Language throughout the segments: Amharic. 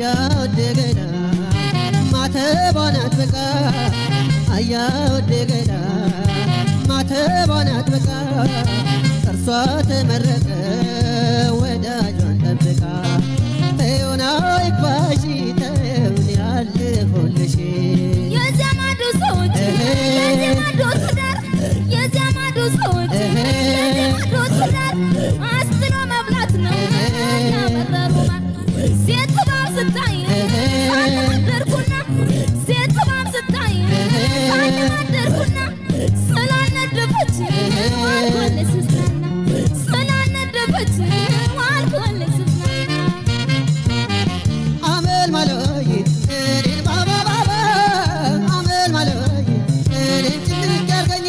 አያወደገዳ ማተቧን አጥብቃ አያወደገዳ ማተቧን አጥብቃ ጥርሷ ተመረቀ ወዳጇን ጠብቃ ተዮና ይባሺ ተውን ያልሆልሽ የዘማዱ ሰዎች የዘማዱ ትዳር የዘማዱ ሰዎች የዘማዱ ትዳር አስትሮ መብላት ነው ያመረሩ ሴት ባም ስታይ ሳደርኩና ሴት ባም ስታይ ሳደርኩና ስላነደፈች ዋልኮልስ ስናና ስላነደፈች ዋልኮልስ ስናና አመል ማለይ እኔን ባባባባ አመል ማለይ እኔን ጭንቅ ያርገኝ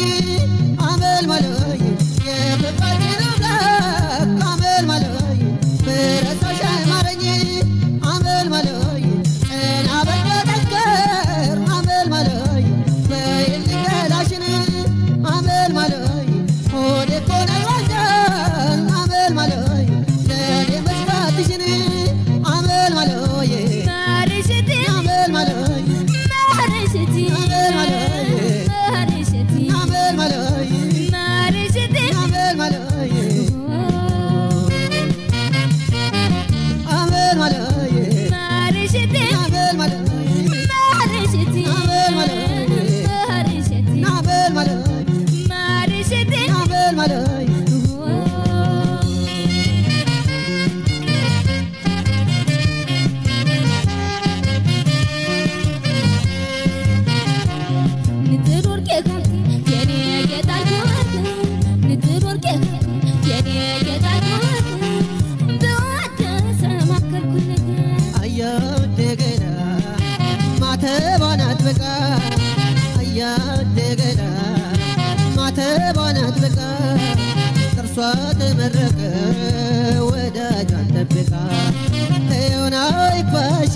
አመል ማለይ የፍቅራችን አምላክ አመል ማለይ ብረሳሽ አይማረኝ አመል ማለይ ጤና በጠንከር አመል ማለይ በይልኝ ገላሽን አመል ማለይ ሆዴ እኮ ነው ዋንጃን አመል ማለይ ለኔ መስራትሽን አመል ማለይ ማርሽቲ አመል ማለይ ማርሽቲ አመል ማለይ ማርሽቲ አመል ማለይ ማርሽቲ አመል ማለይ አመል ማለይ ማርሽቲ አመል ማለይ ማርሽቲ አመል ማለይ ማርሽቲ አመል ማለይ ማርሽቲ አመል ማለይ ንጥሩር ኬካቲ የኔ ጌታችሁት ንጥሩር ኬካቲ የኔ ጌታችሁት በወደሰ ማከልኩልት አያወደገዳ ማተቧን አጥብቃ አያወደገዳ ማተቧን አጥብቃ ጥርሷ ተመረቀ ወዳጇን ጠብቃ ተዮና ይባሺ